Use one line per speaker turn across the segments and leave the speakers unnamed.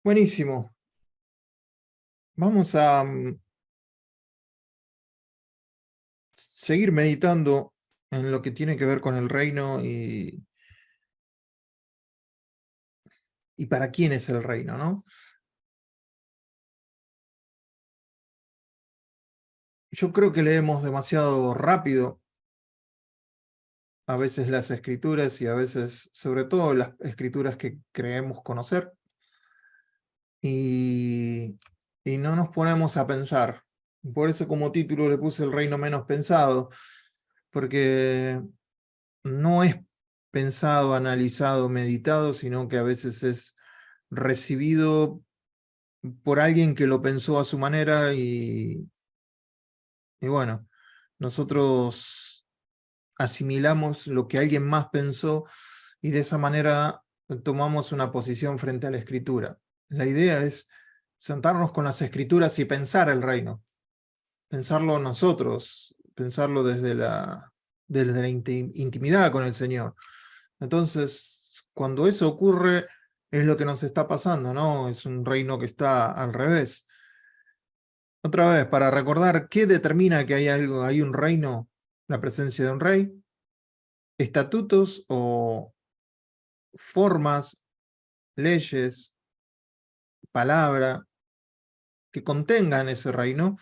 Buenísimo. Vamos a seguir meditando en lo que tiene que ver con el reino y para quién es el reino, ¿no? Yo creo que leemos demasiado rápido a veces las escrituras y a veces, sobre todo, las escrituras que creemos conocer y no nos ponemos a pensar. Por eso como título le puse El reino menos pensado, porque no es pensado, analizado, meditado, sino que a veces es recibido por alguien que lo pensó a su manera y bueno, nosotros asimilamos lo que alguien más pensó y de esa manera tomamos una posición frente a la escritura. La idea es sentarnos con las escrituras y pensar el reino, pensarlo nosotros, pensarlo desde la intimidad con el Señor. Entonces, cuando eso ocurre, es lo que nos está pasando, ¿no? Es un reino que está al revés. Otra vez, para recordar, ¿qué determina que hay un reino? La presencia de un rey, estatutos o formas, leyes, palabra, que contengan ese reino,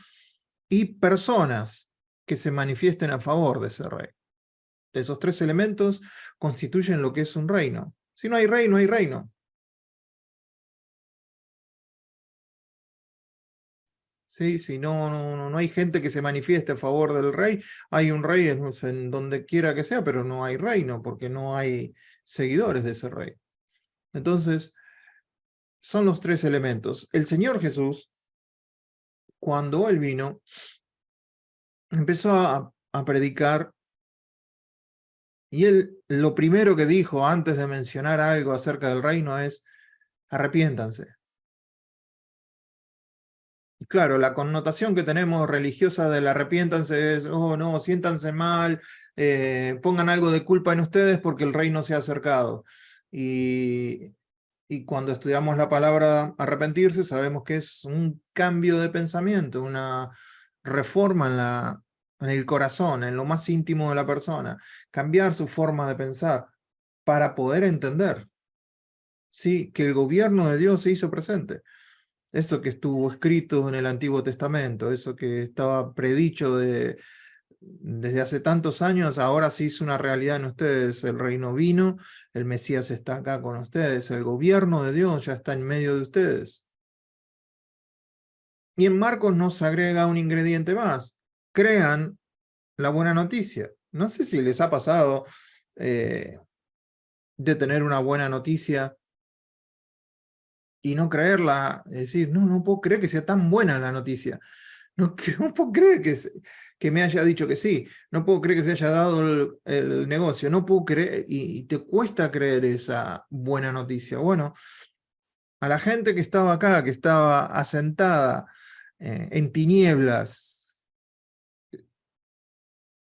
y personas que se manifiesten a favor de ese rey. Esos tres elementos constituyen lo que es un reino. Si no hay rey, no hay reino. ¿Sí? Si no hay gente que se manifieste a favor del rey, hay un rey en donde quiera que sea, pero no hay reino, porque no hay seguidores de ese rey. Entonces, son los tres elementos. El Señor Jesús, cuando Él vino, empezó a predicar, y Él lo primero que dijo antes de mencionar algo acerca del reino es, arrepiéntanse. Claro, la connotación que tenemos religiosa del arrepiéntanse es, oh no, siéntanse mal, pongan algo de culpa en ustedes porque el reino se ha acercado. Y cuando estudiamos la palabra arrepentirse, sabemos que es un cambio de pensamiento, una reforma en el corazón, en lo más íntimo de la persona, cambiar su forma de pensar para poder entender, ¿sí?, que el gobierno de Dios se hizo presente. Eso que estuvo escrito en el Antiguo Testamento, eso que estaba predicho desde hace tantos años, ahora se hizo una realidad en ustedes. El reino vino, el Mesías está acá con ustedes, el gobierno de Dios ya está en medio de ustedes. Y en Marcos nos agrega un ingrediente más: crean la buena noticia. No sé si les ha pasado de tener una buena noticia y no creerla, decir, no puedo creer que sea tan buena la noticia. No puedo creer que me haya dicho que sí. No puedo creer que se haya dado el negocio. No puedo creer, y te cuesta creer esa buena noticia. Bueno, a la gente que estaba acá, que estaba asentada en tinieblas,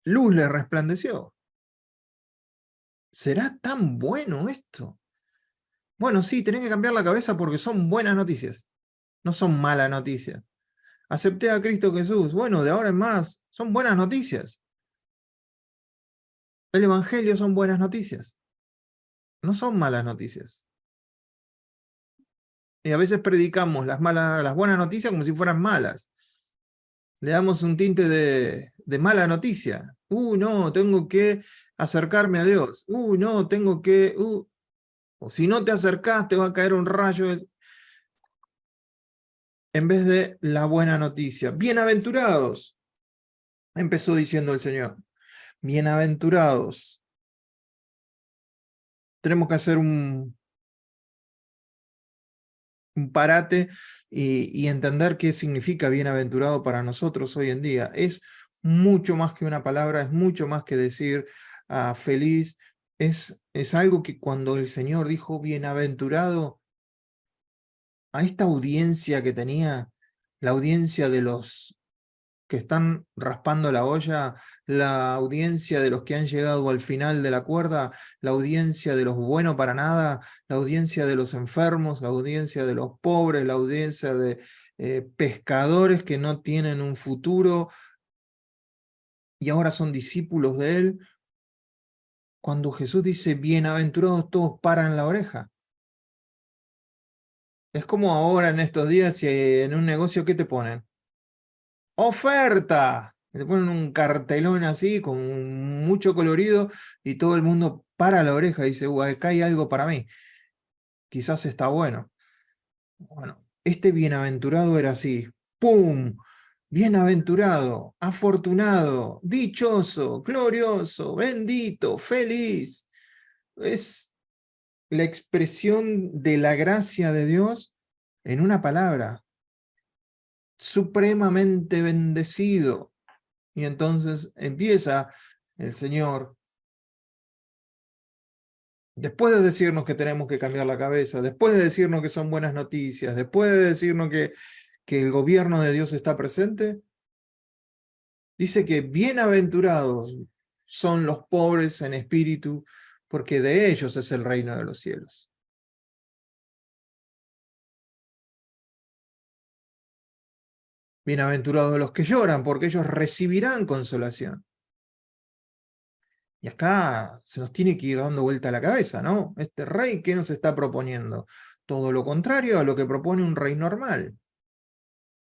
luz le resplandeció. ¿Será tan bueno esto? Bueno, sí, tenés que cambiar la cabeza porque son buenas noticias, no son malas noticias. Acepté a Cristo Jesús. Bueno, de ahora en más, son buenas noticias. El Evangelio son buenas noticias, no son malas noticias. Y a veces predicamos las buenas noticias como si fueran malas. Le damos un tinte de mala noticia. No, tengo que acercarme a Dios. No, tengo que... o si no te acercás, te va a caer un rayo. En vez de la buena noticia. Bienaventurados, empezó diciendo el Señor. Bienaventurados. Tenemos que hacer un parate y entender qué significa bienaventurado para nosotros hoy en día. Es mucho más que una palabra, es mucho más que decir feliz. Es algo que cuando el Señor dijo bienaventurado, a esta audiencia que tenía, la audiencia de los que están raspando la olla, la audiencia de los que han llegado al final de la cuerda, la audiencia de los buenos para nada, la audiencia de los enfermos, la audiencia de los pobres, la audiencia de pescadores que no tienen un futuro y ahora son discípulos de él. Cuando Jesús dice bienaventurados, todos paran la oreja. Es como ahora en estos días, si en un negocio, ¿qué te ponen? ¡Oferta! Te ponen un cartelón así, con mucho colorido, y todo el mundo para la oreja y dice, acá hay algo para mí. Quizás está bueno. Bueno, este bienaventurado era así. ¡Pum! Bienaventurado, afortunado, dichoso, glorioso, bendito, feliz. Es la expresión de la gracia de Dios en una palabra. Supremamente bendecido. Y entonces empieza el Señor, después de decirnos que tenemos que cambiar la cabeza, después de decirnos que son buenas noticias, después de decirnos que el gobierno de Dios está presente, dice que bienaventurados son los pobres en espíritu, porque de ellos es el reino de los cielos. Bienaventurados los que lloran, porque ellos recibirán consolación. Y acá se nos tiene que ir dando vuelta la cabeza, ¿no? Este rey, ¿qué nos está proponiendo? Todo lo contrario a lo que propone un rey normal.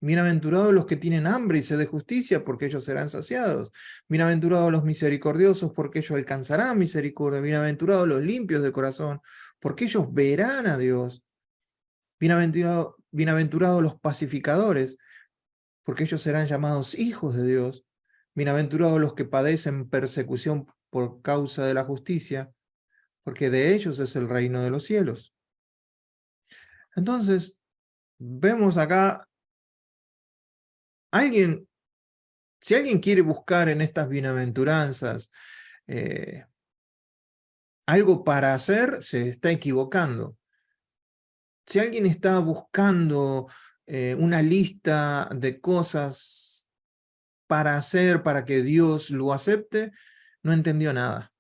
Bienaventurados los que tienen hambre y sed de justicia, porque ellos serán saciados. Bienaventurados los misericordiosos, porque ellos alcanzarán misericordia. Bienaventurados los limpios de corazón, porque ellos verán a Dios. Bienaventurados los pacificadores, porque ellos serán llamados hijos de Dios. Bienaventurados los que padecen persecución por causa de la justicia, porque de ellos es el reino de los cielos. Entonces, vemos acá, si alguien quiere buscar en estas bienaventuranzas algo para hacer, se está equivocando. Si alguien está buscando una lista de cosas para hacer, para que Dios lo acepte, no entendió nada.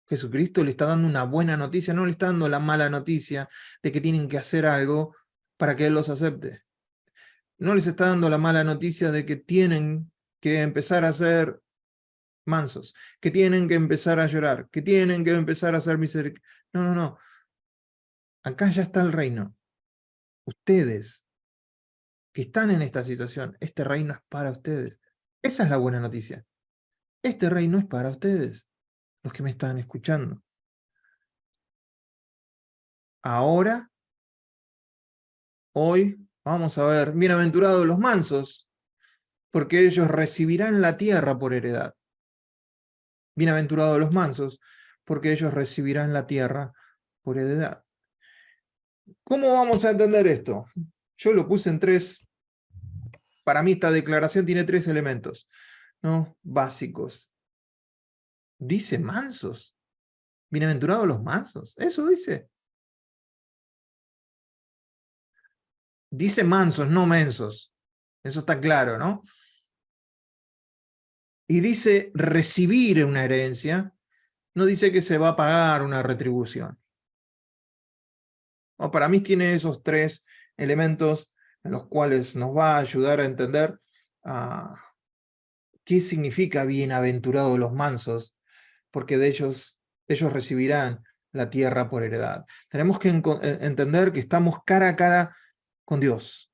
Jesucristo le está dando una buena noticia, no le está dando la mala noticia de que tienen que hacer algo para que Él los acepte. No les está dando la mala noticia de que tienen que empezar a ser mansos, que tienen que empezar a llorar, que tienen que empezar a hacer misericordia. No, no, no. Acá ya está el reino. Ustedes que están en esta situación, este reino es para ustedes. Esa es la buena noticia. Este reino es para ustedes, los que me están escuchando. Ahora, hoy, vamos a ver, bienaventurados los mansos, porque ellos recibirán la tierra por heredad. Bienaventurados los mansos, porque ellos recibirán la tierra por heredad. ¿Cómo vamos a entender esto? Yo lo puse en tres. Para mí esta declaración tiene tres elementos, ¿no? Básicos. Dice mansos. Bienaventurados los mansos. Eso dice. Dice mansos, no mensos. Eso está claro, ¿no? Y dice recibir una herencia. No dice que se va a pagar una retribución. No, para mí tiene esos tres elementos en los cuales nos va a ayudar a entender qué significa bienaventurados los mansos, porque de ellos recibirán la tierra por heredad. Tenemos que entender que estamos cara a cara con Dios.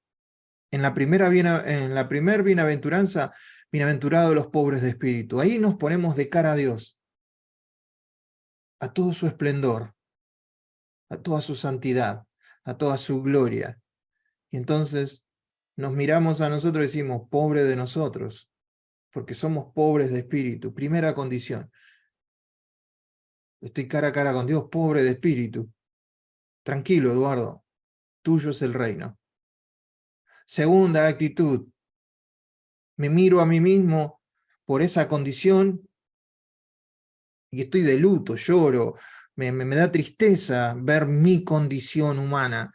En la primera bienaventuranza, bienaventurados los pobres de espíritu. Ahí nos ponemos de cara a Dios, a todo su esplendor, a toda su santidad, a toda su gloria. Y entonces nos miramos a nosotros y decimos, pobre de nosotros, porque somos pobres de espíritu. Primera condición. Estoy cara a cara con Dios, pobre de espíritu. Tranquilo, Eduardo, tuyo es el reino. Segunda actitud, me miro a mí mismo por esa condición y estoy de luto, lloro, me da tristeza ver mi condición humana.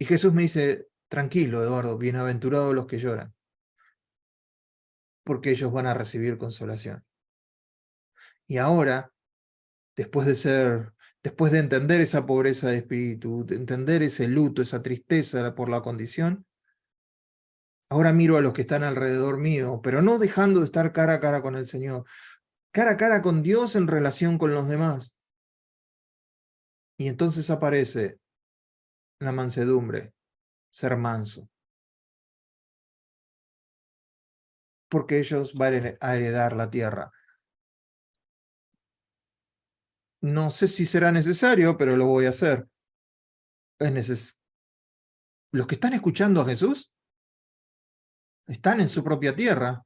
Y Jesús me dice, tranquilo, Eduardo, bienaventurados los que lloran, porque ellos van a recibir consolación. Y ahora, después de entender esa pobreza de espíritu, de entender ese luto, esa tristeza por la condición, ahora miro a los que están alrededor mío, pero no dejando de estar cara a cara con el Señor, cara a cara con Dios en relación con los demás. Y entonces aparece la mansedumbre, ser manso, porque ellos van a heredar la tierra. No sé si será necesario, pero lo voy a hacer. Los que están escuchando a Jesús están en su propia tierra,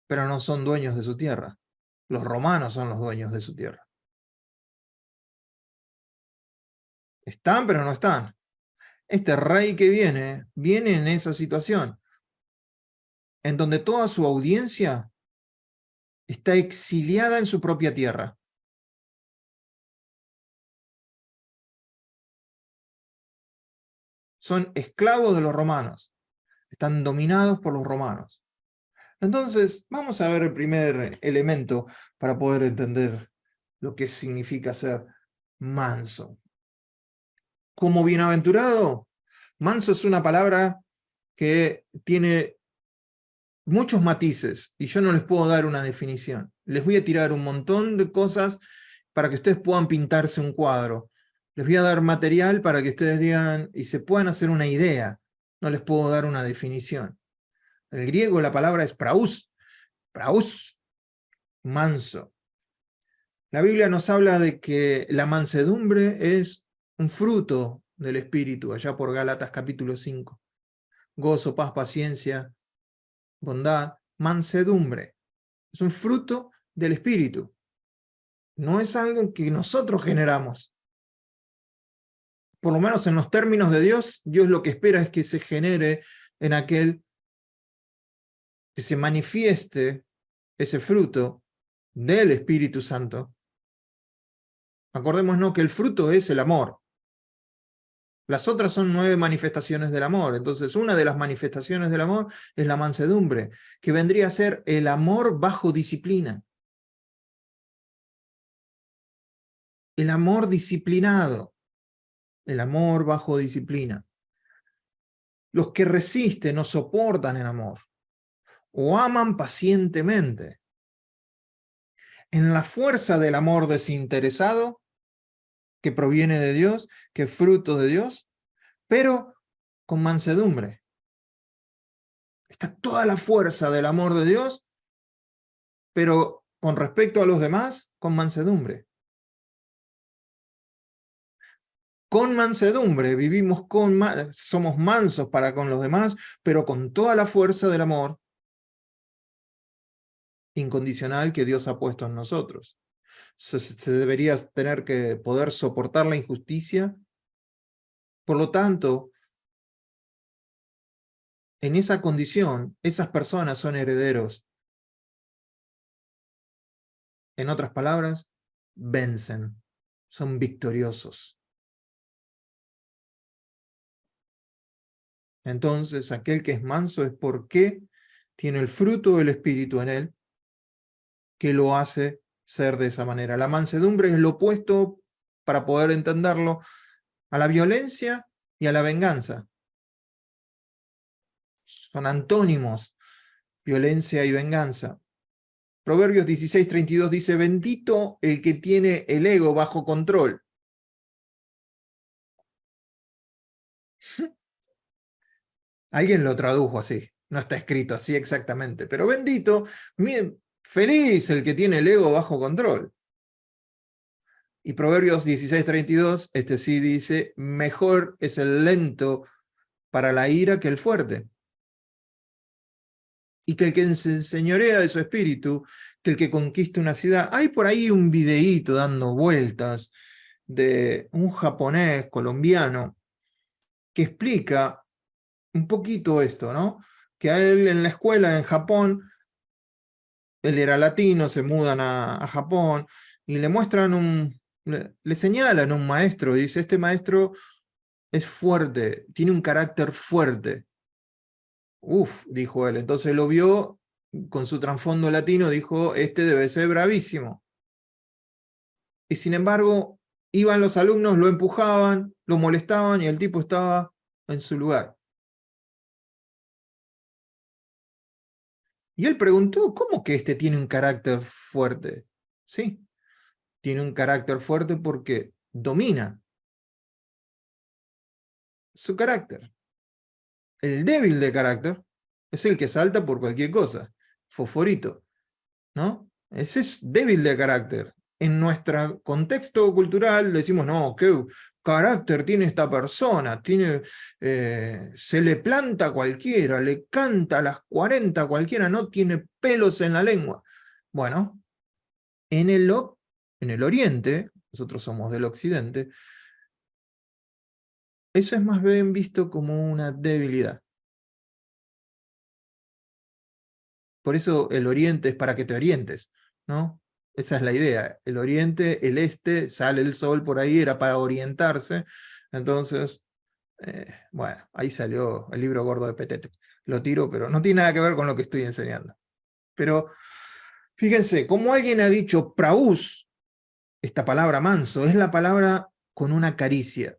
pero no son dueños de su tierra. Los romanos son los dueños de su tierra. Están, pero no están. Este rey que viene en esa situación, en donde toda su audiencia está exiliada en su propia tierra. Son esclavos de los romanos. Están dominados por los romanos. Entonces, vamos a ver el primer elemento para poder entender lo que significa ser manso. Como bienaventurado, manso es una palabra que tiene muchos matices y yo no les puedo dar una definición. Les voy a tirar un montón de cosas para que ustedes puedan pintarse un cuadro. Les voy a dar material para que ustedes digan y se puedan hacer una idea. No les puedo dar una definición. En el griego la palabra es praus, manso. La Biblia nos habla de que la mansedumbre es un fruto del Espíritu, allá por Gálatas capítulo 5. Gozo, paz, paciencia, bondad, mansedumbre. Es un fruto del Espíritu. No es algo que nosotros generamos. Por lo menos en los términos de Dios, Dios lo que espera es que se genere en aquel que se manifieste ese fruto del Espíritu Santo. Acordémonos que el fruto es el amor. Las otras son 9 manifestaciones del amor. Entonces, una de las manifestaciones del amor es la mansedumbre, que vendría a ser el amor bajo disciplina. El amor disciplinado. El amor bajo disciplina. Los que resisten o soportan el amor, o aman pacientemente. En la fuerza del amor desinteresado, que proviene de Dios, que es fruto de Dios, pero con mansedumbre. Está toda la fuerza del amor de Dios, pero con respecto a los demás, con mansedumbre. Con mansedumbre vivimos, somos mansos para con los demás, pero con toda la fuerza del amor incondicional que Dios ha puesto en nosotros. Se debería tener que poder soportar la injusticia. Por lo tanto, en esa condición, esas personas son herederos. En otras palabras, vencen, son victoriosos. Entonces, aquel que es manso es porque tiene el fruto del Espíritu en él, que lo hace ser de esa manera. La mansedumbre es lo opuesto, para poder entenderlo, a la violencia y a la venganza. Son antónimos, violencia y venganza. Proverbios 16:32 dice, bendito el que tiene el ego bajo control. Alguien lo tradujo así, no está escrito así exactamente, pero bendito, feliz el que tiene el ego bajo control. Y Proverbios 16:32, este sí dice, mejor es el lento para la ira que el fuerte. Y que el que se enseñorea de su espíritu, que el que conquista una ciudad. Hay por ahí un videíto dando vueltas de un japonés colombiano que explica un poquito esto, ¿no? Que a él en la escuela en Japón, él era latino, se mudan a Japón, y le muestran Le señalan a un maestro y dice, este maestro es fuerte, tiene un carácter fuerte. Uf, dijo él. Entonces lo vio con su trasfondo latino, dijo, este debe ser bravísimo. Y sin embargo, iban los alumnos, lo empujaban, lo molestaban y el tipo estaba en su lugar. Y él preguntó, ¿cómo que este tiene un carácter fuerte? Sí, tiene un carácter fuerte porque domina su carácter. El débil de carácter es el que salta por cualquier cosa, fosforito, ¿no? Ese es débil de carácter. En nuestro contexto cultural decimos, no, qué carácter tiene esta persona, se le planta a cualquiera, le canta a las 40 a cualquiera, no tiene pelos en la lengua. Bueno, en el Oriente, nosotros somos del Occidente, eso es más bien visto como una debilidad. Por eso el Oriente es para que te orientes, ¿no? Esa es la idea. El Oriente, el Este, sale el sol por ahí, era para orientarse. Entonces, bueno, ahí salió el libro gordo de Petete. Lo tiro, pero no tiene nada que ver con lo que estoy enseñando. Pero fíjense, como alguien ha dicho praús, esta palabra manso, es la palabra con una caricia.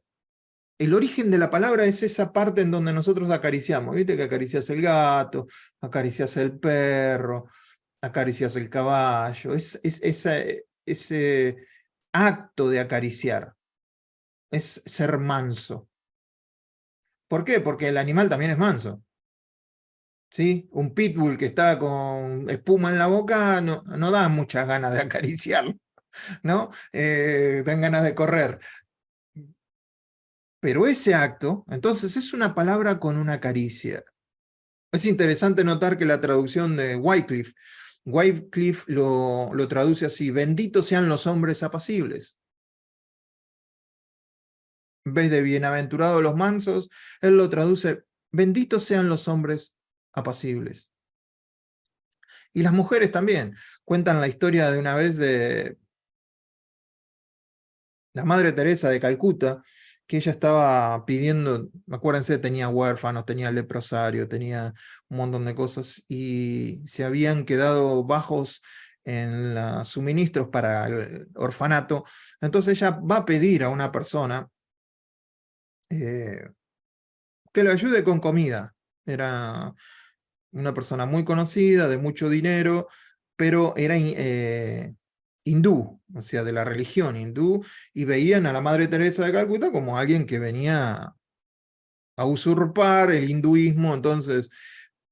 El origen de la palabra es esa parte en donde nosotros acariciamos. ¿Viste que acaricias el gato, acaricias el perro, acaricias el caballo? Ese acto de acariciar es ser manso. ¿Por qué? Porque el animal también es manso. ¿Sí? Un pitbull que está con espuma en la boca no da muchas ganas de acariciarlo, ¿no? Dan ganas de correr. Pero ese acto, entonces, es una palabra con una caricia. Es interesante notar que la traducción de Wycliffe lo traduce así: benditos sean los hombres apacibles. En vez de bienaventurados los mansos, él lo traduce: benditos sean los hombres apacibles. Y las mujeres también. Cuentan la historia de una vez de la Madre Teresa de Calcuta, que ella estaba pidiendo, acuérdense, tenía huérfanos, tenía leprosario, tenía un montón de cosas, y se habían quedado bajos en los suministros para el orfanato. Entonces ella va a pedir a una persona que lo ayude con comida. Era una persona muy conocida, de mucho dinero, pero era hindú, o sea, de la religión hindú, y veían a la Madre Teresa de Calcuta como alguien que venía a usurpar el hinduismo. Entonces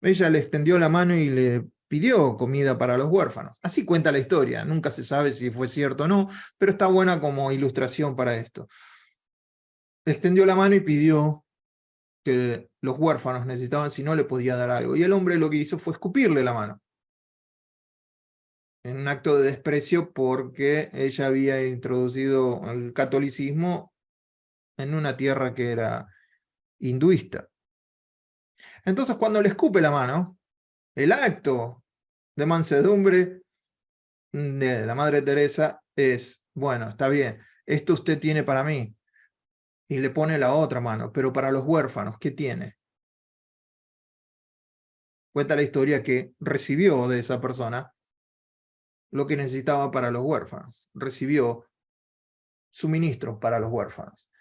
ella le extendió la mano y le pidió comida para los huérfanos. Así cuenta la historia, nunca se sabe si fue cierto o no, pero está buena como ilustración para esto. Le extendió la mano y pidió que los huérfanos necesitaban, si no le podía dar algo. Y el hombre lo que hizo fue escupirle la mano, en un acto de desprecio, porque ella había introducido el catolicismo en una tierra que era hinduista. Entonces, cuando le escupe la mano, el acto de mansedumbre de la Madre Teresa es: bueno, está bien, esto usted tiene para mí. Y le pone la otra mano, pero para los huérfanos, ¿qué tiene? Cuenta la historia que recibió de esa persona lo que necesitaba para los huérfanos. Recibió suministros para los huérfanos.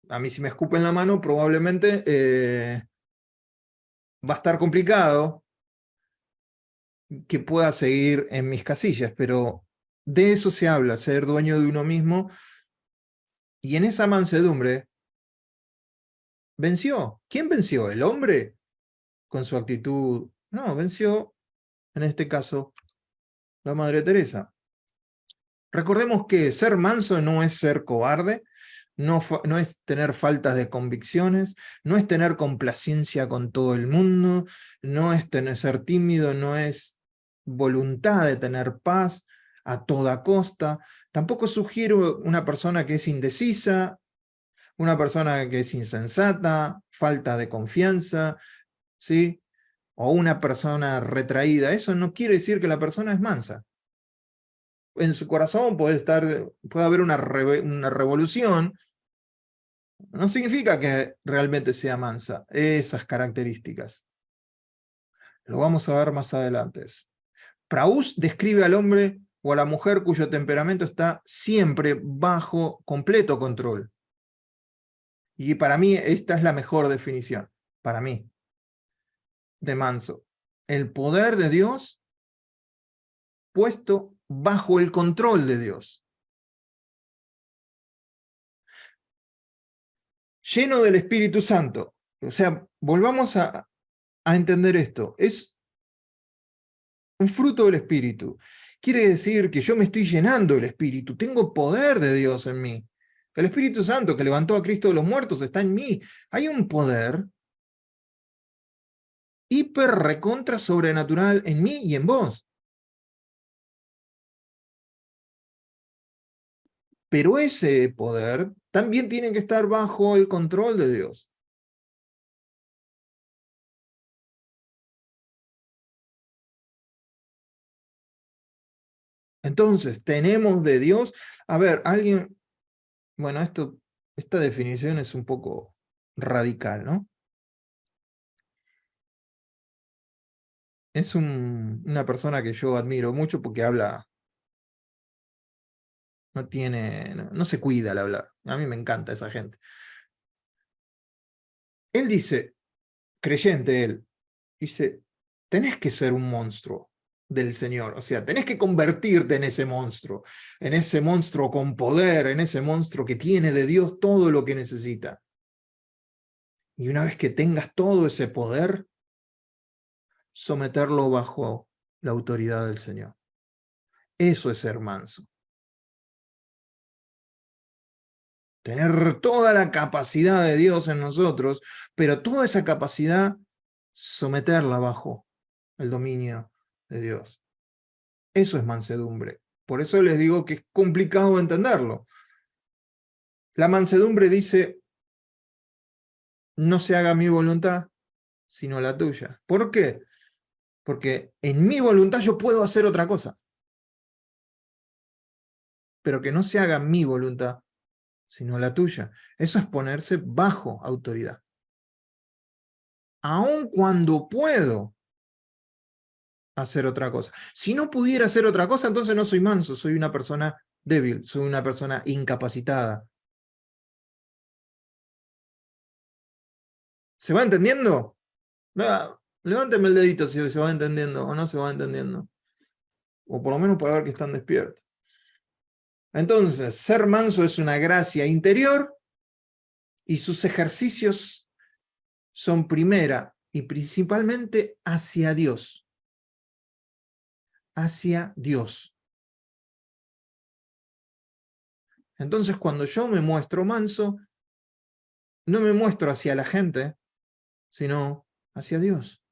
A mí, si me escupen la mano, probablemente va a estar complicado que pueda seguir en mis casillas, pero de eso se habla, ser dueño de uno mismo. Y en esa mansedumbre venció. ¿Quién venció? ¿El hombre con su actitud? No, venció, en este caso, la Madre Teresa. Recordemos que ser manso no es ser cobarde, no es tener faltas de convicciones, no es tener complacencia con todo el mundo, no es ser tímido, no es voluntad de tener paz a toda costa. Tampoco sugiero una persona que es indecisa, una persona que es insensata, falta de confianza, ¿sí? O una persona retraída. Eso no quiere decir que la persona es mansa. en su corazón puede haber una revolución, no significa que realmente sea mansa, esas características. Lo vamos a ver más adelante. Proust describe al hombre o a la mujer cuyo temperamento está siempre bajo completo control. Y para mí esta es la mejor definición, para mí, de manso. El poder de Dios puesto bajo el control de Dios. Lleno del Espíritu Santo. O sea, volvamos a entender esto. Es un fruto del Espíritu. Quiere decir que yo me estoy llenando del Espíritu. Tengo poder de Dios en mí. El Espíritu Santo que levantó a Cristo de los muertos está en mí. Hay un poder hiper recontra sobrenatural en mí y en vos. Pero ese poder también tiene que estar bajo el control de Dios. Entonces, tenemos de Dios. A ver, alguien. Bueno, esta definición es un poco radical, ¿no? Es una persona que yo admiro mucho porque habla, no se cuida al hablar. A mí me encanta esa gente. Él dice, creyente él, dice, tenés que ser un monstruo del Señor, o sea, tenés que convertirte en ese monstruo con poder, en ese monstruo que tiene de Dios todo lo que necesita. Y una vez que tengas todo ese poder, someterlo bajo la autoridad del Señor. Eso es ser manso. Tener toda la capacidad de Dios en nosotros, pero toda esa capacidad, someterla bajo el dominio de Dios. Eso es mansedumbre. Por eso les digo que es complicado entenderlo. La mansedumbre dice, no se haga mi voluntad, sino la tuya. ¿Por qué? Porque en mi voluntad yo puedo hacer otra cosa. Pero que no se haga mi voluntad, sino la tuya. Eso es ponerse bajo autoridad. Aun cuando puedo hacer otra cosa. Si no pudiera hacer otra cosa, entonces no soy manso, soy una persona débil, soy una persona incapacitada. ¿Se va entendiendo? Levánteme el dedito si se va entendiendo o no se va entendiendo. O por lo menos para ver que están despiertos. Entonces, ser manso es una gracia interior y sus ejercicios son primera y principalmente hacia Dios. Hacia Dios. Entonces, cuando yo me muestro manso, no me muestro hacia la gente, sino hacia Dios.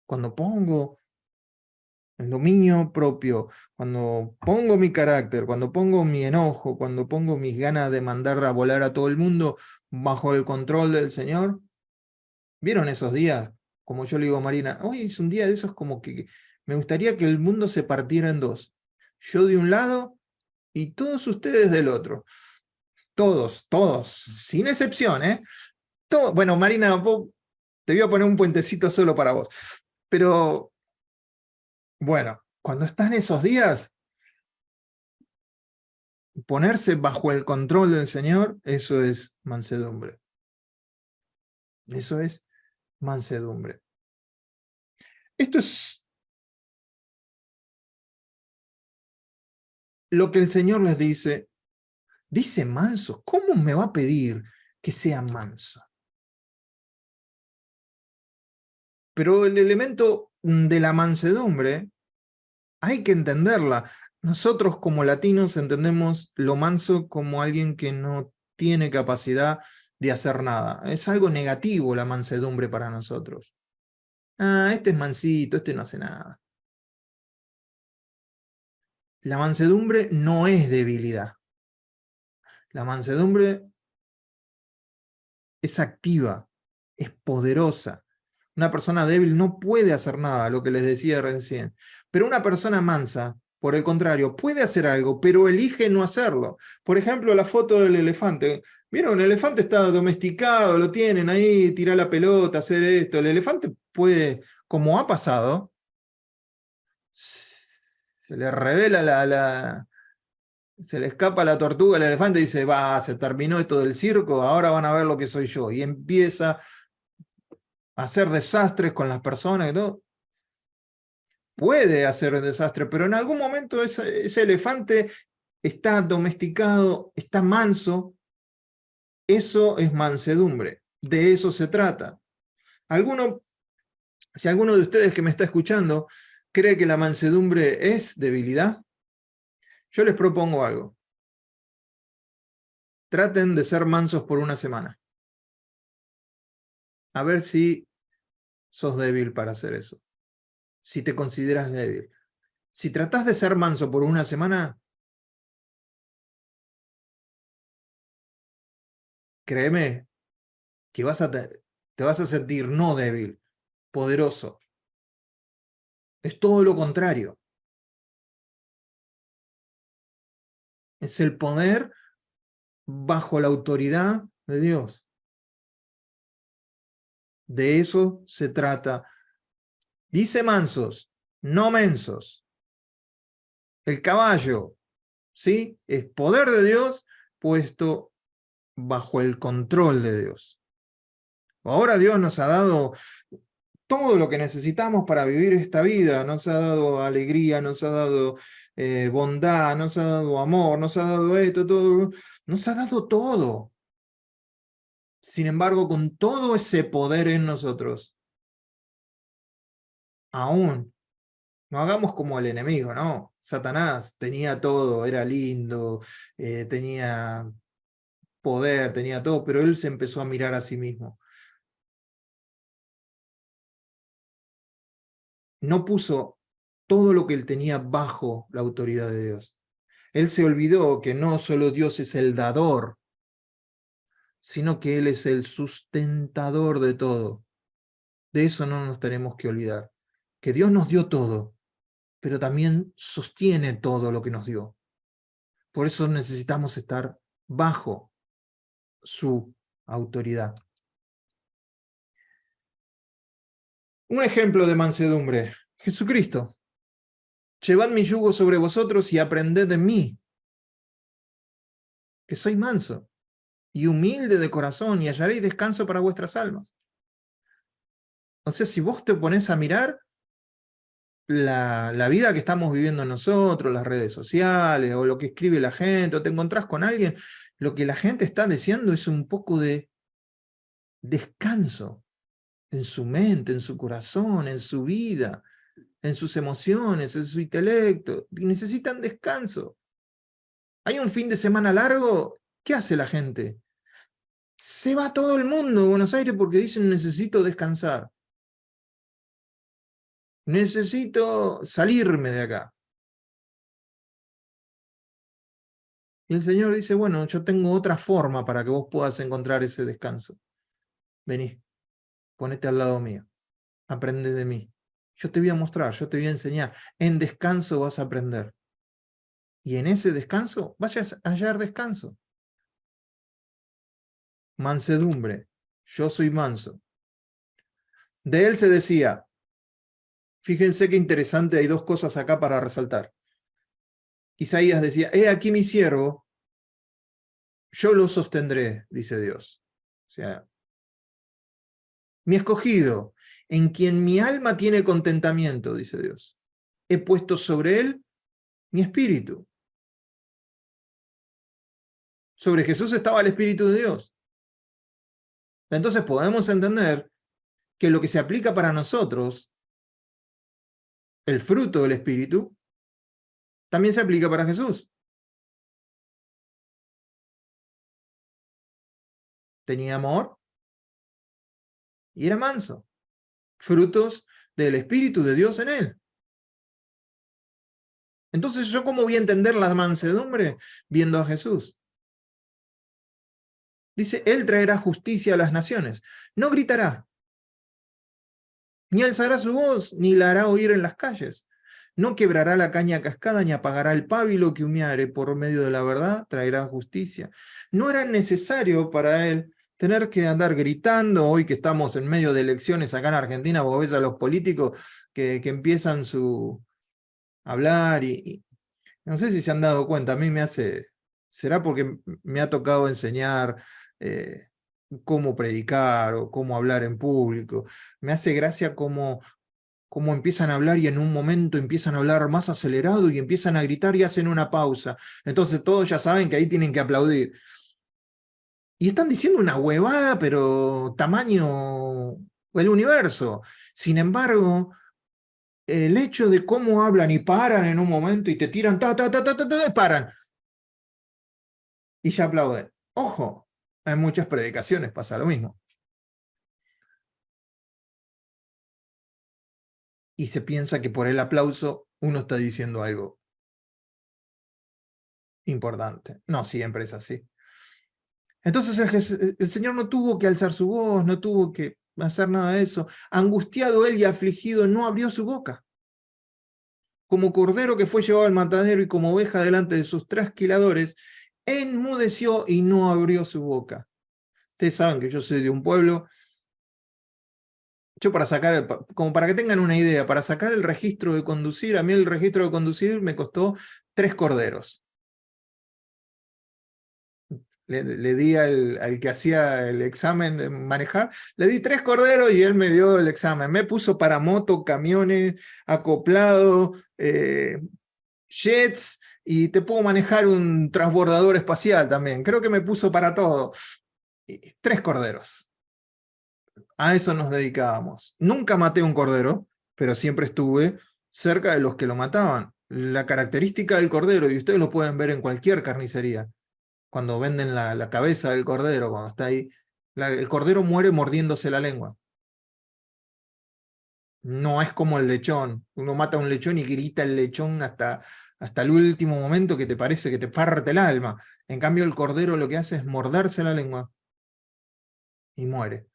Cuando pongo el dominio propio, cuando pongo mi carácter, cuando pongo mi enojo, cuando pongo mis ganas de mandar a volar a todo el mundo bajo el control del Señor, ¿vieron esos días? Como yo le digo a Marina, hoy es un día de esos como que me gustaría que el mundo se partiera en dos. Yo de un lado y todos ustedes del otro. Todos, sin excepción, ¿eh? Bueno, Marina, te voy a poner un puentecito solo para vos. Pero, bueno, cuando están esos días, ponerse bajo el control del Señor, eso es mansedumbre. Eso es mansedumbre. Esto es lo que el Señor les dice. Dice manso, ¿cómo me va a pedir que sea manso? Pero el elemento de la mansedumbre hay que entenderla. Nosotros como latinos entendemos lo manso como alguien que no tiene capacidad de hacer nada. Es algo negativo la mansedumbre para nosotros. Ah, este es mansito, este no hace nada. La mansedumbre no es debilidad. La mansedumbre es activa, es poderosa, Una persona débil no puede hacer nada, lo que les decía recién. Pero una persona mansa, por el contrario, puede hacer algo, pero elige no hacerlo. Por ejemplo, la foto del elefante. ¿Vieron? El elefante está domesticado, lo tienen ahí, tirar la pelota, hacer esto. El elefante puede, como ha pasado, se le revela se le escapa la tortuga al elefante y dice, va, se terminó esto del circo, ahora van a ver lo que soy yo. Y empieza a hacer desastres con las personas y todo. Puede hacer desastre, pero en algún momento ese elefante está domesticado, está manso. Eso es mansedumbre, de eso se trata. Si alguno de ustedes que me está escuchando cree que la mansedumbre es debilidad, yo les propongo algo. Traten de ser mansos por una semana. A ver si sos débil para hacer eso. Si te consideras débil. Si tratás de ser manso por una semana, créeme que te vas a sentir no débil, poderoso. Es todo lo contrario. Es el poder bajo la autoridad de Dios. De eso se trata. Dice mansos, no mensos. El caballo, ¿sí? Es poder de Dios puesto bajo el control de Dios. Ahora Dios nos ha dado todo lo que necesitamos para vivir esta vida. Nos ha dado alegría, nos ha dado bondad, nos ha dado amor, nos ha dado esto, todo. Nos ha dado todo. Sin embargo, con todo ese poder en nosotros, aún no hagamos como el enemigo, ¿no? Satanás tenía todo, era lindo, tenía poder, tenía todo, pero él se empezó a mirar a sí mismo. No puso todo lo que él tenía bajo la autoridad de Dios. Él se olvidó que no solo Dios es el dador, sino que Él es el sustentador de todo. De eso no nos tenemos que olvidar. Que Dios nos dio todo, pero también sostiene todo lo que nos dio. Por eso necesitamos estar bajo su autoridad. Un ejemplo de mansedumbre. Jesucristo. Llevad mi yugo sobre vosotros y aprended de mí, que soy manso y humilde de corazón, y hallaréis descanso para vuestras almas. O sea, si vos te pones a mirar la vida que estamos viviendo nosotros, las redes sociales, o lo que escribe la gente, o te encontrás con alguien, lo que la gente está deseando es un poco de descanso en su mente, en su corazón, en su vida, en sus emociones, en su intelecto. Necesitan descanso. Hay un fin de semana largo, ¿qué hace la gente? Se va todo el mundo a Buenos Aires porque dicen necesito descansar. Necesito salirme de acá. Y el Señor dice, bueno, yo tengo otra forma para que vos puedas encontrar ese descanso. Vení, ponete al lado mío, aprende de mí. Yo te voy a mostrar, yo te voy a enseñar. En descanso vas a aprender. Y en ese descanso vayas a hallar descanso. Mansedumbre, yo soy manso. De él se decía, fíjense qué interesante, hay dos cosas acá para resaltar. Isaías decía, he aquí mi siervo, yo lo sostendré, dice Dios. O sea, mi escogido, en quien mi alma tiene contentamiento, dice Dios. He puesto sobre él mi espíritu. Sobre Jesús estaba el Espíritu de Dios. Entonces podemos entender que lo que se aplica para nosotros, el fruto del Espíritu, también se aplica para Jesús. Tenía amor y era manso. Frutos del Espíritu de Dios en él. Entonces, ¿yo cómo voy a entender la mansedumbre? Viendo a Jesús. Dice, él traerá justicia a las naciones. No gritará. Ni alzará su voz, ni la hará oír en las calles. No quebrará la caña cascada, ni apagará el pábilo que humeare. Por medio de la verdad traerá justicia. No era necesario para él tener que andar gritando, hoy que estamos en medio de elecciones acá en Argentina, vos ves a los políticos que empiezan a hablar y no sé si se han dado cuenta, a mí me hace, será porque me ha tocado enseñar eh, cómo predicar o cómo hablar en público, me hace gracia cómo empiezan a hablar y en un momento empiezan a hablar más acelerado y empiezan a gritar y hacen una pausa. Entonces todos ya saben que ahí tienen que aplaudir. Y están diciendo una huevada, pero tamaño el universo. Sin embargo, el hecho de cómo hablan y paran en un momento y te tiran, y paran, y ya aplauden. Ojo, en muchas predicaciones pasa lo mismo. Y se piensa que por el aplauso uno está diciendo algo importante. No siempre es así. Entonces el Señor no tuvo que alzar su voz, no tuvo que hacer nada de eso. Angustiado él y afligido, no abrió su boca. Como cordero que fue llevado al matadero y como oveja delante de sus trasquiladores, enmudeció y no abrió su boca. Ustedes saben que yo soy de un pueblo. Yo para sacar, como para que tengan una idea, para sacar el registro de conducir, a mí el registro de conducir me costó 3 corderos. Le di al que hacía el examen de manejar, le di 3 corderos y él me dio el examen. Me puso para moto, camiones, acoplado, jets, y te puedo manejar un transbordador espacial también. Creo que me puso para todo. 3 corderos. A eso nos dedicábamos. Nunca maté un cordero, pero siempre estuve cerca de los que lo mataban. La característica del cordero, y ustedes lo pueden ver en cualquier carnicería, cuando venden la cabeza del cordero, cuando está ahí, el cordero muere mordiéndose la lengua. No es como el lechón. Uno mata a un lechón y grita el lechón hasta el último momento que te parece que te parte el alma. En cambio, el cordero lo que hace es morderse la lengua y muere,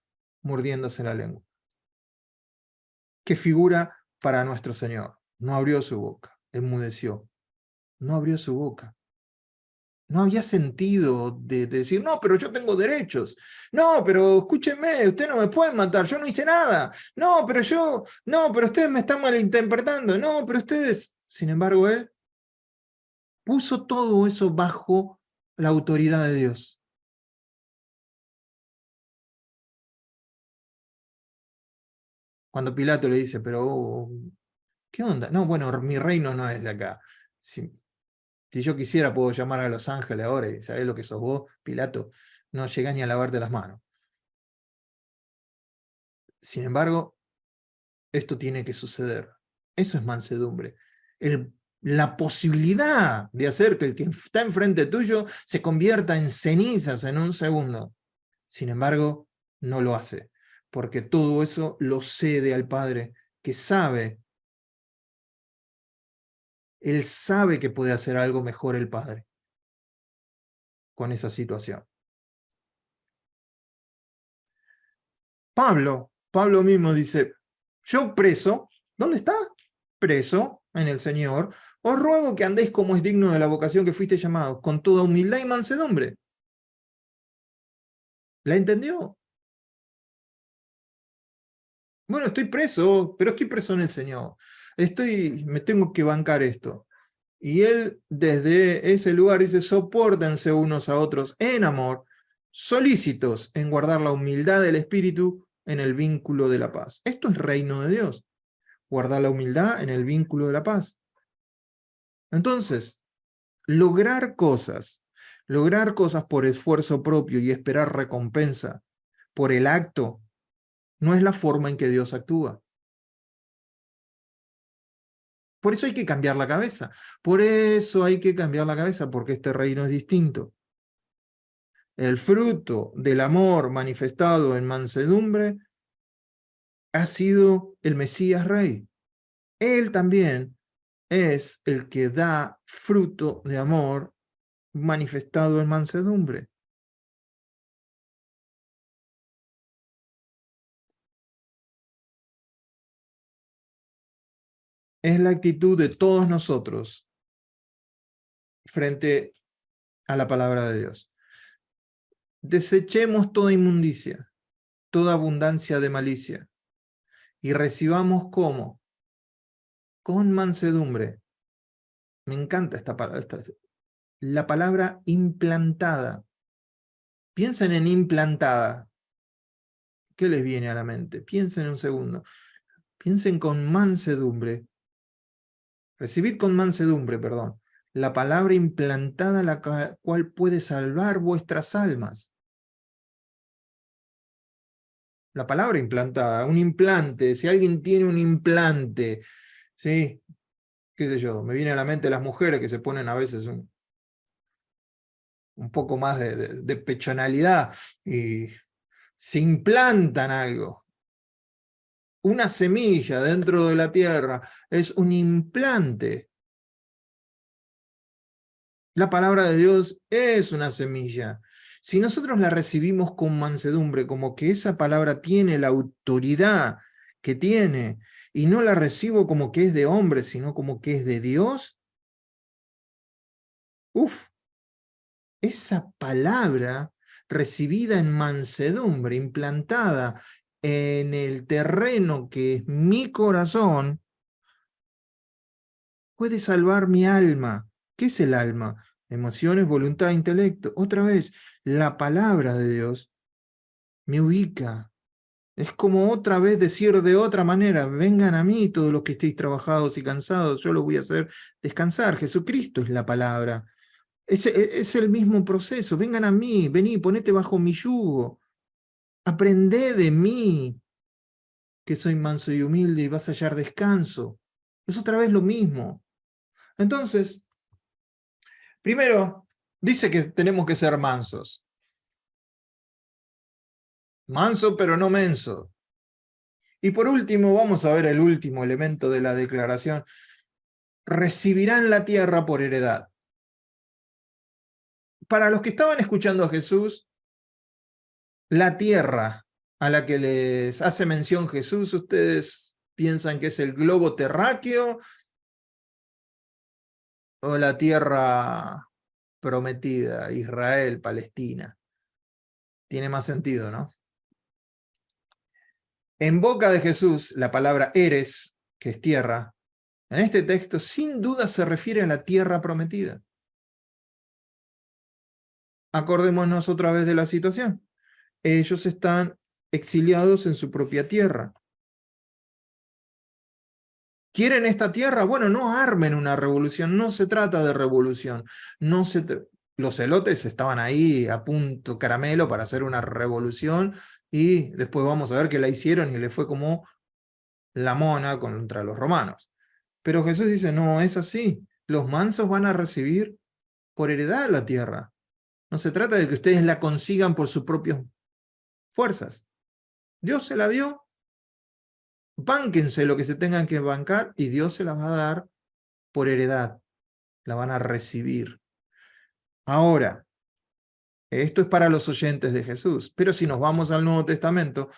mordiéndose la lengua. ¿Qué figura para nuestro Señor? No abrió su boca, enmudeció, no abrió su boca. No había sentido de decir, no, pero yo tengo derechos. No, pero escúchenme, ustedes no me pueden matar, yo no hice nada. No, pero ustedes me están malinterpretando. No, pero ustedes. Sin embargo, él puso todo eso bajo la autoridad de Dios. Cuando Pilato le dice, pero, ¿qué onda? No, bueno, mi reino no es de acá. Si yo quisiera, puedo llamar a los ángeles ahora y ¿sabés lo que sos vos, Pilato? No llegás ni a lavarte las manos. Sin embargo, esto tiene que suceder. Eso es mansedumbre. La posibilidad de hacer que el que está enfrente tuyo se convierta en cenizas en un segundo. Sin embargo, no lo hace, porque todo eso lo cede al Padre, que sabe, él sabe que puede hacer algo mejor el Padre con esa situación. Pablo mismo dice, yo preso, ¿dónde está? Preso en el Señor, os ruego que andéis como es digno de la vocación que fuiste llamados, con toda humildad y mansedumbre. ¿La entendió? Bueno, estoy preso, pero estoy preso en el Señor. Me tengo que bancar esto. Y él desde ese lugar dice, sopórtense unos a otros en amor, solícitos en guardar la humildad del espíritu en el vínculo de la paz. Esto es reino de Dios. Guardar la humildad en el vínculo de la paz. Entonces, lograr cosas por esfuerzo propio y esperar recompensa por el acto, no es la forma en que Dios actúa. Por eso hay que cambiar la cabeza. Por eso hay que cambiar la cabeza, porque este reino es distinto. El fruto del amor manifestado en mansedumbre ha sido el Mesías Rey. Él también es el que da fruto de amor manifestado en mansedumbre. es la actitud de todos nosotros frente a la palabra de Dios. Desechemos toda inmundicia, toda abundancia de malicia, y recibamos ¿cómo? Con mansedumbre. Me encanta esta palabra, la palabra implantada. Piensen en implantada. ¿Qué les viene a la mente? Piensen un segundo. Piensen con mansedumbre. Recibid con mansedumbre, perdón, la palabra implantada, la cual puede salvar vuestras almas. La palabra implantada, un implante, si alguien tiene un implante, ¿sí? Qué sé yo, me viene a la mente las mujeres que se ponen a veces un poco más de pechonalidad y se implantan algo. Una semilla dentro de la tierra es un implante. La palabra de Dios es una semilla. Si nosotros la recibimos con mansedumbre, como que esa palabra tiene la autoridad que tiene, y no la recibo como que es de hombre, sino como que es de Dios, uf, esa palabra recibida en mansedumbre, implantada en el terreno que es mi corazón, puede salvar mi alma. ¿Qué es el alma? Emociones, voluntad, intelecto. Otra vez, la palabra de Dios me ubica. Es como otra vez decir de otra manera, vengan a mí todos los que estéis trabajados y cansados, yo los voy a hacer descansar. Jesucristo es la palabra. Es el mismo proceso. Vengan a mí, vení, ponete bajo mi yugo. Aprendé de mí, que soy manso y humilde, y vas a hallar descanso. Es otra vez lo mismo. Entonces, primero, dice que tenemos que ser mansos. Manso pero no menso. Y por último, vamos a ver el último elemento de la declaración. Recibirán la tierra por heredad. Para los que estaban escuchando a Jesús, la tierra a la que les hace mención Jesús, ¿ustedes piensan que es el globo terráqueo o la tierra prometida, Israel, Palestina? Tiene más sentido, ¿no? En boca de Jesús, la palabra eres, que es tierra, en este texto sin duda se refiere a la tierra prometida. Acordémonos otra vez de la situación. Ellos están exiliados en su propia tierra. ¿Quieren esta tierra? Bueno, no armen una revolución, no se trata de revolución. Los elotes estaban ahí a punto caramelo para hacer una revolución y después vamos a ver que la hicieron y le fue como la mona contra los romanos. Pero Jesús dice, no, es así. Los mansos van a recibir por heredad la tierra. No se trata de que ustedes la consigan por sus propias fuerzas. Dios se la dio, bánquense lo que se tengan que bancar y Dios se la va a dar por heredad. La van a recibir. Ahora, esto es para los oyentes de Jesús, pero si nos vamos al Nuevo Testamento,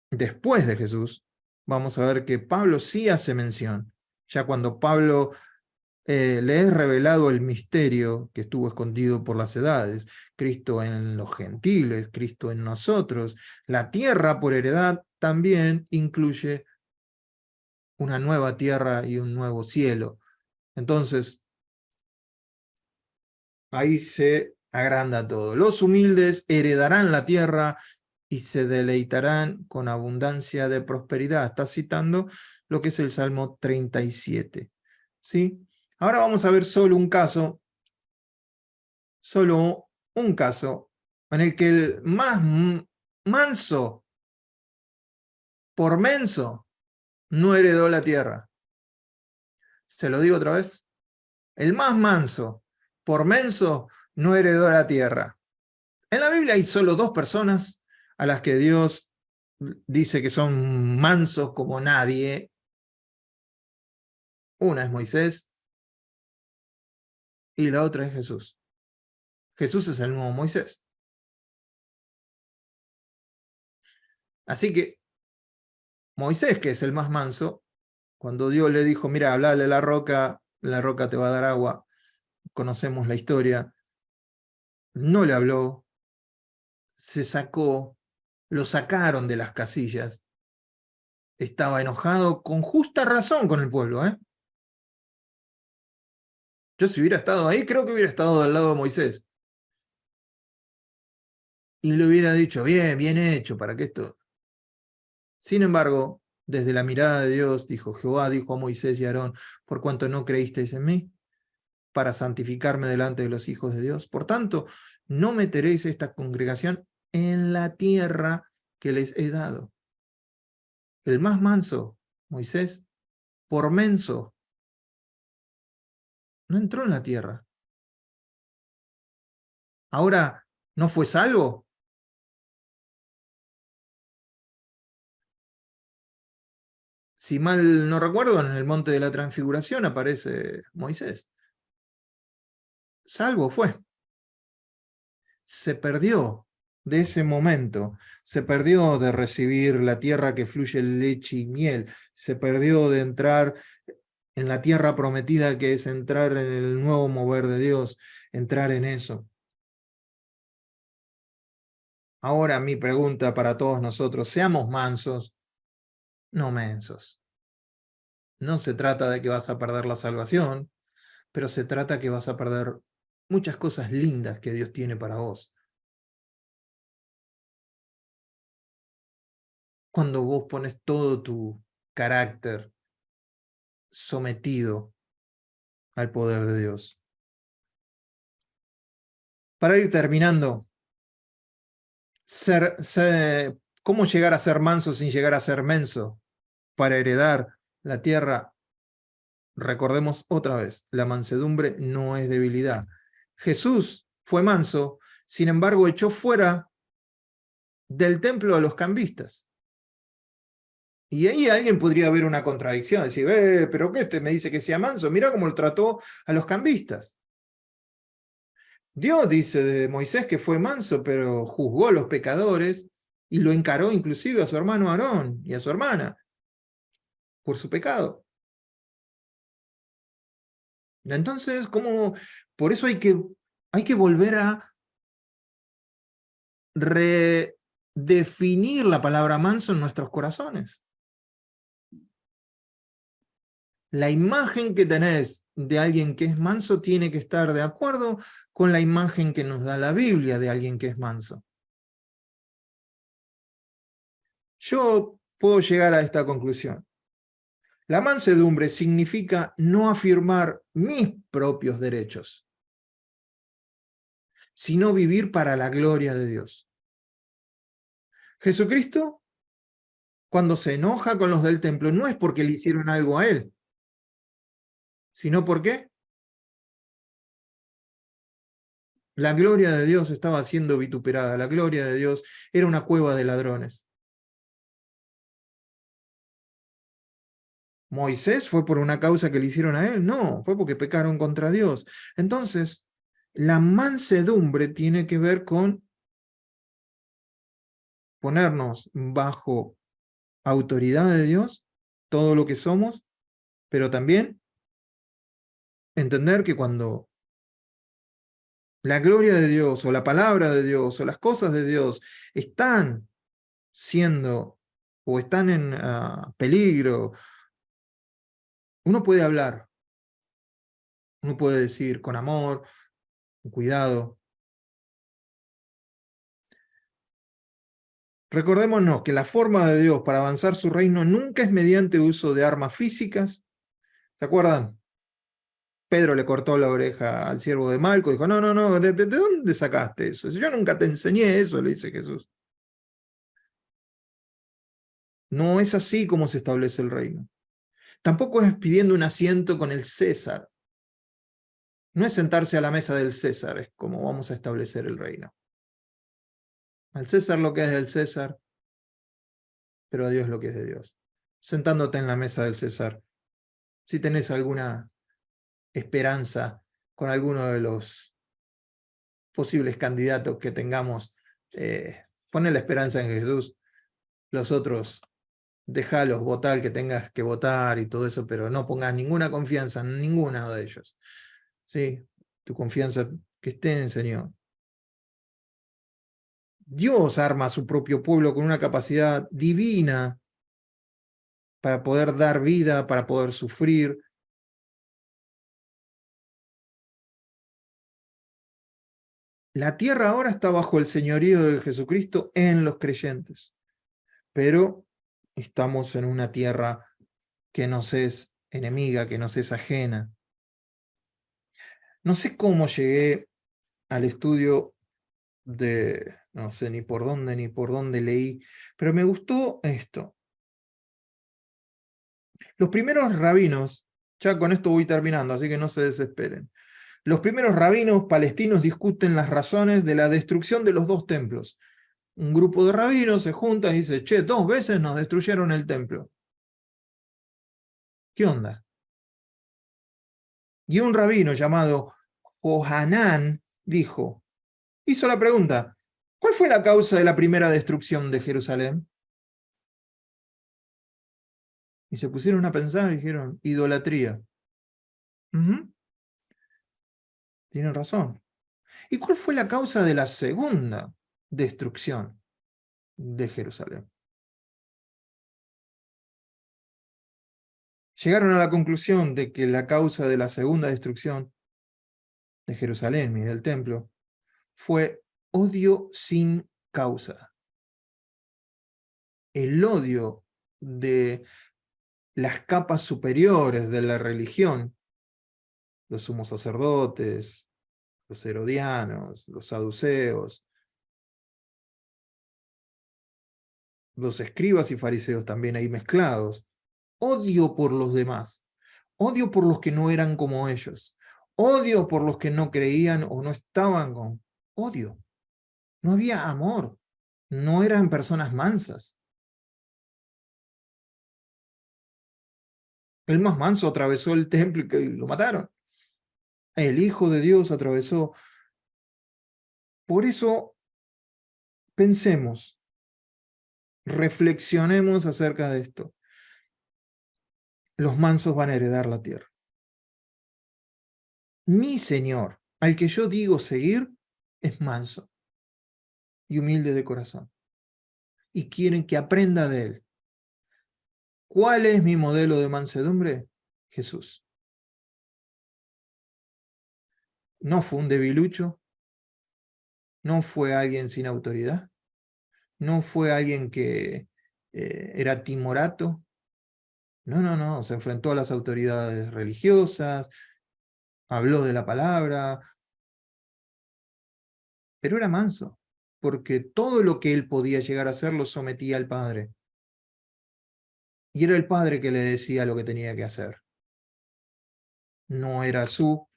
después de Jesús, vamos a ver que Pablo sí hace mención. Ya cuando Pablo le es revelado el misterio que estuvo escondido por las edades, Cristo en los gentiles, Cristo en nosotros, la tierra por heredad también incluye una nueva tierra y un nuevo cielo. Entonces, ahí se agranda todo. Los humildes heredarán la tierra y se deleitarán con abundancia de prosperidad. Está citando lo que es el Salmo 37. ¿Sí? Ahora vamos a ver solo un caso en el que el más manso por menso no heredó la tierra. Se lo digo otra vez. El más manso por menso no heredó la tierra. En la Biblia hay solo dos personas a las que Dios dice que son mansos como nadie. Una es Moisés y la otra es Jesús. Jesús es el nuevo Moisés. Así que Moisés, que es el más manso, Cuando Dios le dijo, mira, hablale a la roca te va a dar agua, conocemos la historia, no le habló, se sacó, lo sacaron de las casillas, estaba enojado con justa razón con el pueblo. Yo si hubiera estado ahí, creo que hubiera estado al lado de Moisés. Y le hubiera dicho, bien, bien hecho, para que esto... Sin embargo, desde la mirada de Dios, dijo Jehová, dijo a Moisés y a Aarón, por cuanto no creísteis en mí, para santificarme delante de los hijos de Dios. Por tanto, no meteréis esta congregación en la tierra que les he dado. El más manso, Moisés, por menso, no entró en la tierra. Ahora, ¿no fue salvo? Si mal no recuerdo, en el monte de la transfiguración aparece Moisés. Salvo fue. Se perdió de ese momento, se perdió de recibir la tierra que fluye leche y miel, se perdió de entrar en la tierra prometida, que es entrar en el nuevo mover de Dios, entrar en eso. Ahora mi pregunta para todos nosotros, seamos mansos, no mensos. No se trata de que vas a perder la salvación, pero se trata que vas a perder muchas cosas lindas que Dios tiene para vos. Cuando vos pones todo tu carácter sometido al poder de Dios. Para ir terminando, ¿cómo llegar a ser manso sin llegar a ser menso? Para heredar la tierra, recordemos otra vez, la mansedumbre no es debilidad. Jesús fue manso, sin embargo echó fuera del templo a los cambistas. Y ahí alguien podría ver una contradicción, decir, pero ¿qué me dice que sea manso? Mira cómo lo trató a los cambistas. Dios dice de Moisés que fue manso, pero juzgó a los pecadores y lo encaró inclusive a su hermano Aarón y a su hermana por su pecado. Entonces, por eso hay que volver a redefinir la palabra manso en nuestros corazones. La imagen que tenés de alguien que es manso tiene que estar de acuerdo con la imagen que nos da la Biblia de alguien que es manso. Yo puedo llegar a esta conclusión. La mansedumbre significa no afirmar mis propios derechos, sino vivir para la gloria de Dios. Jesucristo, cuando se enoja con los del templo, no es porque le hicieron algo a él, sino porque la gloria de Dios estaba siendo vituperada, la gloria de Dios era una cueva de ladrones. ¿Moisés fue por una causa que le hicieron a él? No, fue porque pecaron contra Dios. Entonces, la mansedumbre tiene que ver con ponernos bajo autoridad de Dios, todo lo que somos, pero también entender que cuando la gloria de Dios o la palabra de Dios o las cosas de Dios están siendo o están en peligro, uno puede hablar, uno puede decir con amor, con cuidado. Recordémonos que la forma de Dios para avanzar su reino nunca es mediante uso de armas físicas. ¿Se acuerdan? Pedro le cortó la oreja al siervo de Malco y dijo, no, no, no, ¿de dónde sacaste eso? Yo nunca te enseñé eso, le dice Jesús. No es así como se establece el reino. Tampoco es pidiendo un asiento con el César. No es sentarse a la mesa del César, es como vamos a establecer el reino. Al César lo que es del César, pero a Dios lo que es de Dios. Sentándote en la mesa del César, si tenés alguna esperanza con alguno de los posibles candidatos que tengamos, poner la esperanza en Jesús. Los otros Déjalos votar el que tengas que votar y todo eso, pero no pongas ninguna confianza en ninguno de ellos. ¿Sí? Tu confianza que esté en el Señor. Dios arma a su propio pueblo con una capacidad divina para poder dar vida, para poder sufrir. La tierra ahora está bajo el señorío de Jesucristo en los creyentes, pero estamos en una tierra que nos es enemiga, que nos es ajena. No sé cómo llegué al estudio no sé ni por dónde leí, pero me gustó esto. Los primeros rabinos, ya con esto voy terminando, así que no se desesperen. Los primeros rabinos palestinos discuten las razones de la destrucción de los dos templos. Un grupo de rabinos se junta y dice, che, 2 veces nos destruyeron el templo. ¿Qué onda? Y un rabino llamado Johanán hizo la pregunta, ¿cuál fue la causa de la primera destrucción de Jerusalén? Y se pusieron a pensar y dijeron, idolatría. Tienen razón. ¿Y cuál fue la causa de la segunda destrucción de Jerusalén? Llegaron a la conclusión de que la causa de la segunda destrucción de Jerusalén y del templo fue odio sin causa. El odio de las capas superiores de la religión, los sumos sacerdotes, los herodianos, los saduceos, los escribas y fariseos también ahí mezclados. Odio por los demás, odio por los que no eran como ellos, odio por los que no creían o no estaban con odio. No había amor, no eran personas mansas. El más manso atravesó el templo y lo mataron. El Hijo de Dios atravesó. Por eso, pensemos, reflexionemos acerca de esto. Los mansos van a heredar la tierra. Mi Señor, al que yo digo seguir, es manso y humilde de corazón. Y quieren que aprenda de él. ¿Cuál es mi modelo de mansedumbre? Jesús. No fue un debilucho, no fue alguien sin autoridad, no fue alguien que era timorato. No, se enfrentó a las autoridades religiosas, habló de la palabra, pero era manso, porque todo lo que él podía llegar a hacer lo sometía al Padre. Y era el Padre que le decía lo que tenía que hacer. No era su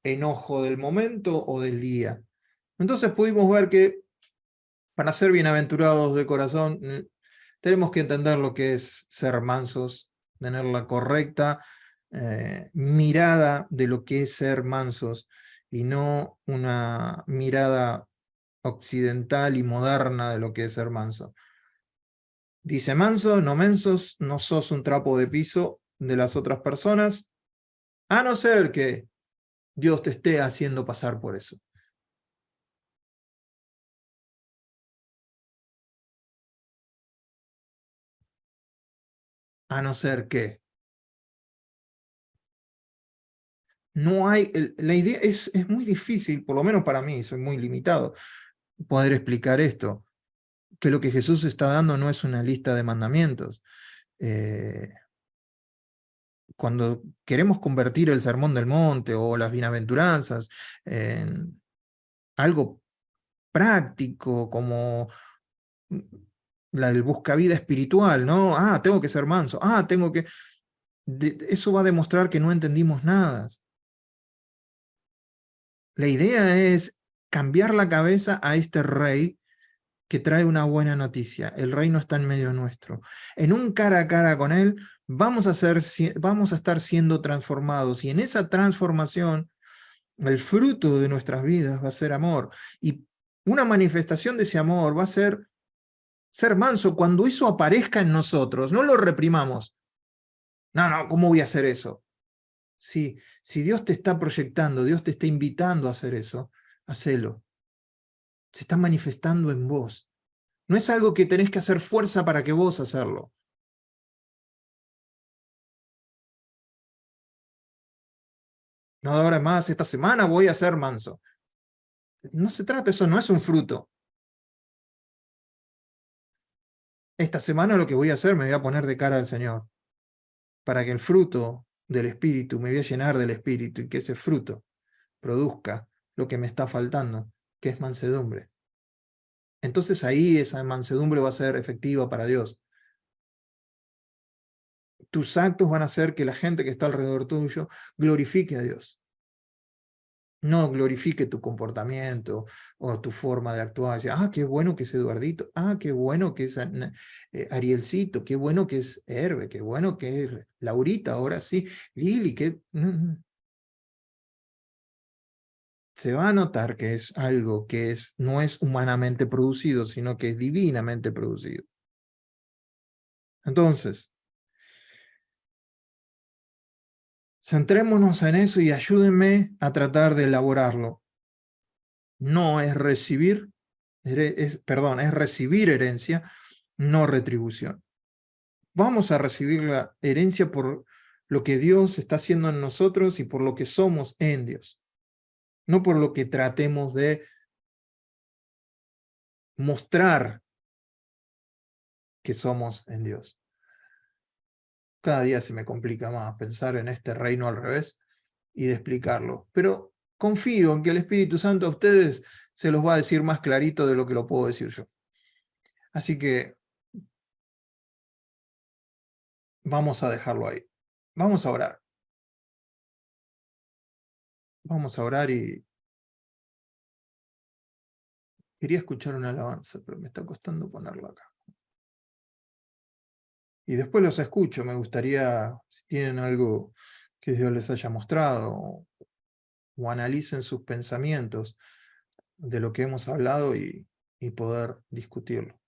enojo del momento o del día. Entonces pudimos ver que para ser bienaventurados de corazón tenemos que entender lo que es ser mansos, tener la correcta mirada de lo que es ser mansos y no una mirada occidental y moderna de lo que es ser manso. Dice manso, no mensos, no sos un trapo de piso de las otras personas, a no ser que Dios te esté haciendo pasar por eso. A no ser que no hay, la idea es muy difícil, por lo menos para mí, soy muy limitado, poder explicar esto, que lo que Jesús está dando no es una lista de mandamientos. Cuando queremos convertir el Sermón del Monte o las bienaventuranzas en algo práctico, como el buscavida espiritual, ¿no? Tengo que ser manso, tengo que... eso va a demostrar que no entendimos nada. La idea es cambiar la cabeza a este rey que trae una buena noticia. El reino está en medio nuestro. En un cara a cara con él, vamos a estar siendo transformados. Y en esa transformación, el fruto de nuestras vidas va a ser amor. Y una manifestación de ese amor va a ser Ser manso, cuando eso aparezca en nosotros, no lo reprimamos. No, ¿cómo voy a hacer eso? Si Dios te está proyectando, Dios te está invitando a hacer eso, hacelo. Se está manifestando en vos. No es algo que tenés que hacer fuerza para que vos hacerlo. No, ahora más, esta semana voy a ser manso. No se trata, eso no es un fruto. Esta semana lo que voy a hacer, me voy a poner de cara al Señor, para que el fruto del Espíritu, me voy a llenar del Espíritu, y que ese fruto produzca lo que me está faltando, que es mansedumbre. Entonces ahí esa mansedumbre va a ser efectiva para Dios. Tus actos van a hacer que la gente que está alrededor tuyo glorifique a Dios. No glorifique tu comportamiento o tu forma de actuar. Qué bueno que es Eduardito. Qué bueno que es Arielcito. Qué bueno que es Herbe. Qué bueno que es Laurita. Ahora sí. Lili. Se va a notar que es algo que no es humanamente producido, sino que es divinamente producido. Entonces, centrémonos en eso y ayúdenme a tratar de elaborarlo. No es recibir, es recibir herencia, no retribución. Vamos a recibir la herencia por lo que Dios está haciendo en nosotros y por lo que somos en Dios. No por lo que tratemos de mostrar que somos en Dios. Cada día se me complica más pensar en este reino al revés y de explicarlo. Pero confío en que el Espíritu Santo a ustedes se los va a decir más clarito de lo que lo puedo decir yo. Así que vamos a dejarlo ahí. Vamos a orar. Vamos a orar y quería escuchar una alabanza, pero me está costando ponerla acá. Y después los escucho. Me gustaría, si tienen algo que Dios les haya mostrado, o analicen sus pensamientos de lo que hemos hablado y poder discutirlo.